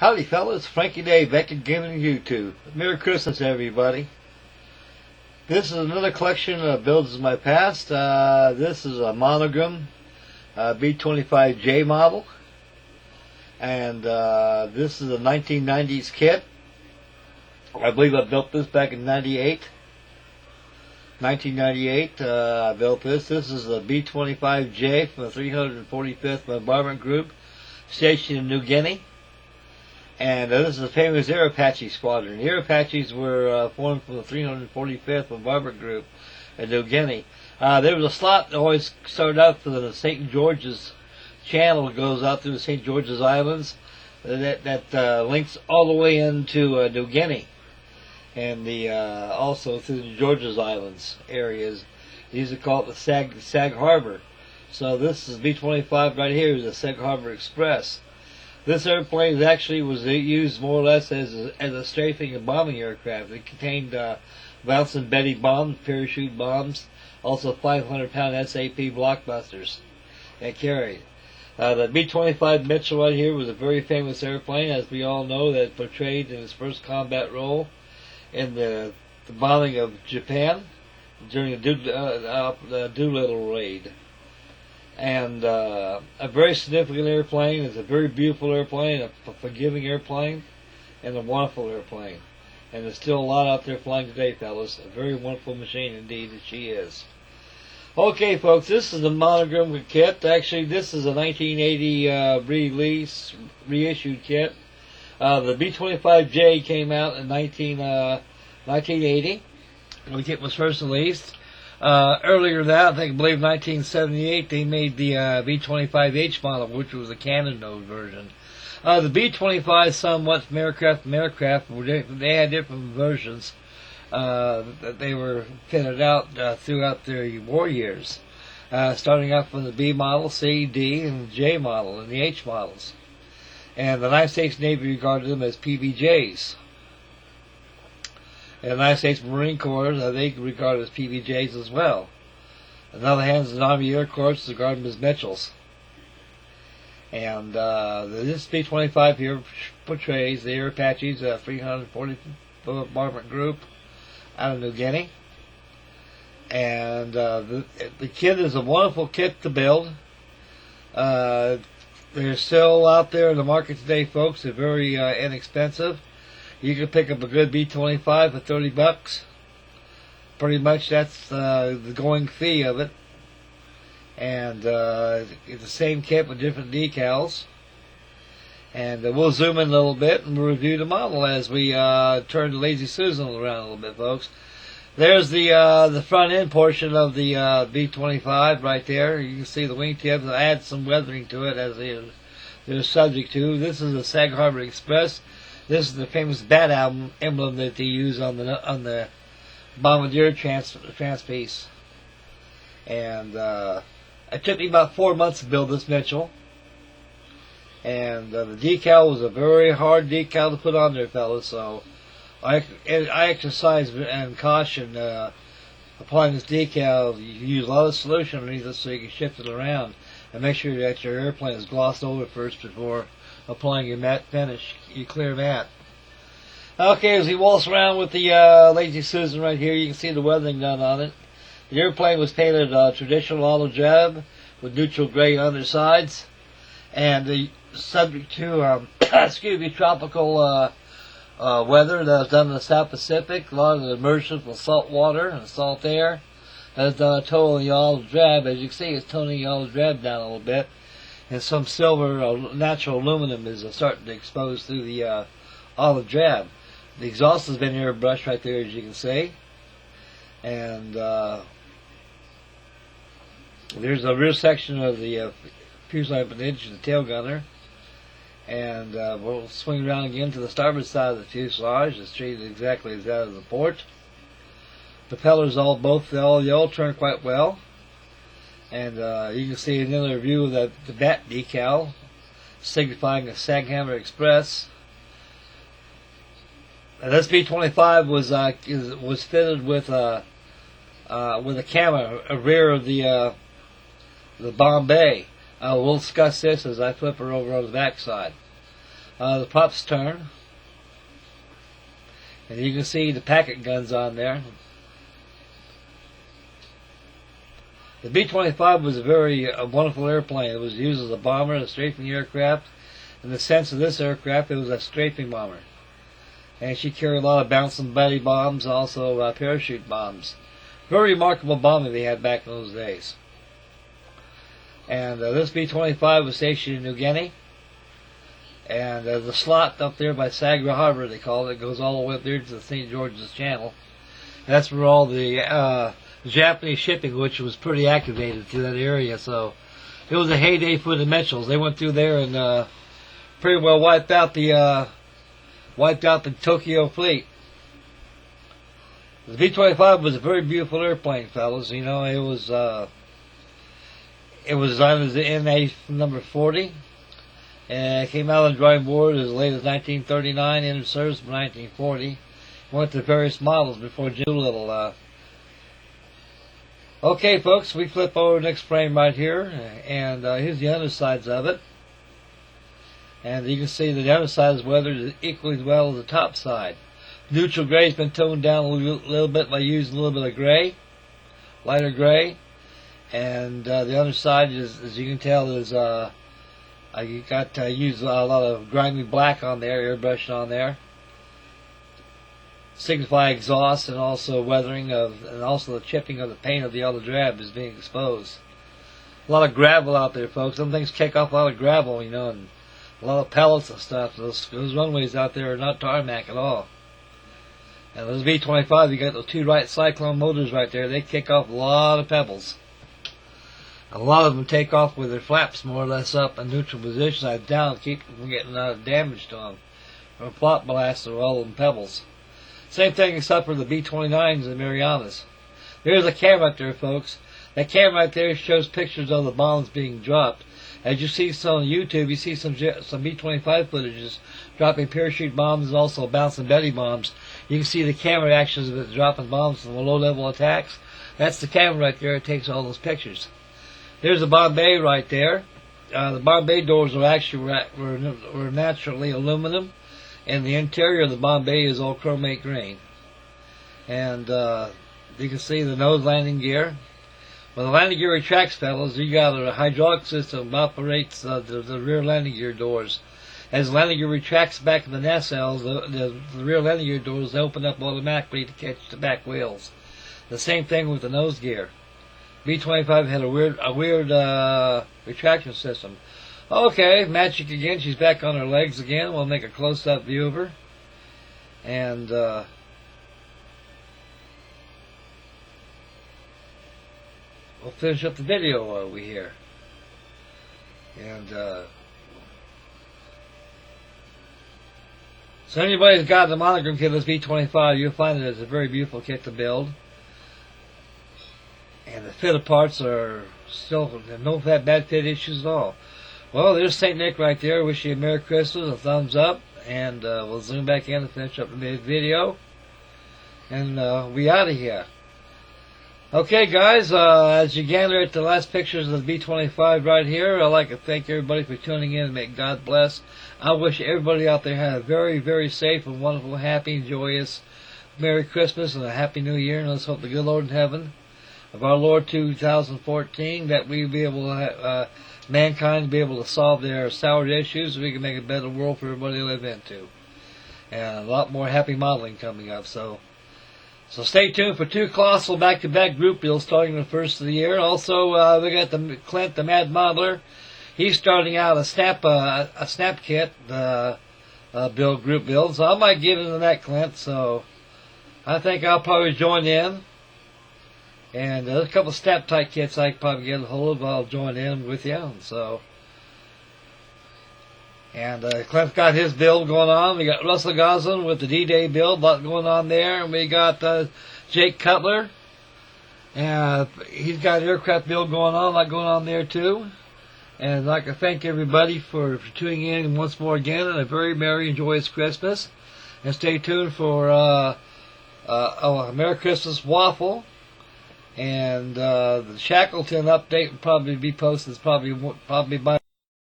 Howdy fellas, Frankie Day back again on YouTube. Merry Christmas everybody. This is another collection of builds of my past. This is a Monogram B-25J model. And this is a 1990s kit. I believe I built this back in 1998. I built this. This is a B-25J from the 345th Bombardment Group stationed in New Guinea. And this is the famous Air Apache Squadron. The Air Apaches were formed from the 345th Bombardment Group in New Guinea. There was a slot that always started out for the St. George's Channel that goes out through the St. George's Islands that links all the way into New Guinea and also through the George's Islands areas. These are called the Sag Harbor. So this is B-25 right here is the Sag Harbor Express. This airplane actually was used more or less as a strafing and bombing aircraft. It contained bouncing Betty bombs, parachute bombs, also 500-pound SAP blockbusters that carried. The B-25 Mitchell right here was a very famous airplane, as we all know, that portrayed in his first combat role in the bombing of Japan during the Doolittle raid. And a very significant airplane. It's a very beautiful airplane, a forgiving airplane, and a wonderful airplane. And there's still a lot out there flying today, fellas. A very wonderful machine indeed that she is. Okay, folks, this is the Monogram kit. Actually, this is a 1980 reissued kit. The B-25J came out in 1980 when the kit was first released. Earlier than that, I believe 1978, they made the B-25H model, which was a cannon nose version. The B-25, somewhat from aircraft to aircraft, they had different versions that they were fitted out throughout their war years, starting out from the B model, C, D, and the J model, and the H models. And the United States Navy regarded them as PBJs. And the United States Marine Corps, they regard as PBJs as well. On the other hand, the Army Air Corps regard them as Mitchells. And this B-25 here portrays the Air Apaches, 340th Bombardment Group out of New Guinea. And the kit is a wonderful kit to build. They're still out there in the market today, folks. They're very inexpensive. You can pick up a good B-25 for $30. Pretty much that's the going fee of it. And it's the same kit with different decals. And we'll zoom in a little bit and review the model as we turn the Lazy Susan around a little bit, folks. There's the front end portion of the B-25 right there. You can see the wingtips. I add some weathering to it as they're subject to. This is the Sag Harbor Express. This is the famous bat emblem that they use on the bombardier trans piece. And it took me about 4 months to build this Mitchell. And the decal was a very hard decal to put on there, fellas. So I exercise and caution applying this decal. You use a lot of solution underneath it so you can shift it around. And make sure that your airplane is glossed over first before applying your matte finish, your clear matte. Okay, as we waltz around with the Lazy Susan right here, you can see the weathering done on it. The airplane was painted traditional olive drab with neutral gray undersides, and subject to tropical weather that was done in the South Pacific. A lot of the immersion from salt water and salt air has done a total in the olive drab. As you can see, it's toning the olive drab down a little bit. And some silver natural aluminum is starting to expose through the olive drab. The exhaust has been airbrushed right there, as you can see. And there's a rear section of the fuselage appendage, the tail gunner. And we'll swing around again to the starboard side of the fuselage. It's treated exactly as that of the port. The propellers all turn quite well. And you can see another view of the bat decal, signifying a Sag Harbor Express. And this B-25 was fitted with a camera, a rear of the Bombay. We'll discuss this as I flip her over on the back side. The props turn. And you can see the packet guns on there. The B-25 was a very wonderful airplane. It was used as a bomber, a strafing aircraft. In the sense of this aircraft, it was a strafing bomber. And she carried a lot of bouncing Betty bombs, also parachute bombs. Very remarkable bombing they had back in those days. And this B-25 was stationed in New Guinea. And the slot up there by Sagra Harbor, they call it, goes all the way up there to the St. George's Channel. And that's where all the Japanese shipping, which was pretty activated to that area. So it was a heyday for the Mitchells. They went through there and pretty well wiped out the Tokyo fleet. The B-25 was a very beautiful airplane, fellas. You know, it was designed as the NA number 40. And it came out on the drawing board as late as 1939, entered service in 1940. Went to various models before Doolittle. Okay, folks, we flip over the next frame right here, and here's the undersides of it. And you can see that the underside is weathered equally as well as the top side. Neutral gray has been toned down a little bit by using a little bit of gray, lighter gray. And the underside, as you can tell, is you got to use a lot of grimy black on there, airbrushed on there. Signify exhaust and also weathering and also the chipping of the paint of the yellow drab is being exposed. A lot of gravel out there, folks. Some things kick off a lot of gravel, you know, and a lot of pellets and stuff. Those runways out there are not tarmac at all. And those B-25, you got those two Wright Cyclone motors right there. They kick off a lot of pebbles. A lot of them take off with their flaps more or less up in neutral position, side down, keep them from getting damage to them. From flop blasts or all of them pebbles. Same thing except for the B-29s and Marianas. There's a camera right there, folks. That camera right there shows pictures of the bombs being dropped. As you see some on YouTube, you see some B-25 footages dropping parachute bombs and also bouncing Betty bombs. You can see the camera actions of it dropping bombs from the low-level attacks. That's the camera right there. It takes all those pictures. There's the Bombay right there. The Bombay doors are actually were naturally aluminum, and the interior of the Bombay is all chromate green. And you can see the nose landing gear. When the landing gear retracts, fellas, you got a hydraulic system that operates the rear landing gear doors. As the landing gear retracts back in the nacelles, the rear landing gear doors open up automatically to catch the back wheels. The same thing with the nose gear. B-25 had a weird retraction system. Okay, magic again. She's back on her legs again. We'll make a close-up view of her. And we'll finish up the video while we're here. And so anybody who's got the Monogram kit of this B-25, you'll find that it's a very beautiful kit to build. And the fit of parts are still no bad fit issues at all. Well, there's St. Nick right there. Wish you a Merry Christmas, a thumbs up, and we'll zoom back in and finish up the video. And we out of here. Okay, guys, as you gander at the last pictures of the B-25 right here, I'd like to thank everybody for tuning in and may God bless. I wish everybody out there had a very, very safe and wonderful, happy, joyous Merry Christmas and a Happy New Year. And let's hope the good Lord in heaven of our Lord 2014 that we be able to mankind be able to solve their sour issues so we can make a better world for everybody to live into. And a lot more happy modeling coming up. So stay tuned for two colossal back-to-back group builds starting the first of the year. Also, we got the Clint, the Mad Modeler. He's starting out a snap kit group build. So I might get into that, Clint. So I think I'll probably join in. And there's a couple of snap tight kits I can probably get a hold of. I'll join in with you. And Clint's got his build going on. We got Russell Goslin with the D-Day build, a lot going on there. And we got Jake Cutler. He's got an aircraft build going on, a lot going on there too. And I'd like to thank everybody for tuning in once more again, and a very merry and joyous Christmas. And stay tuned for a Merry Christmas waffle. And the Shackleton update will probably be posted probably by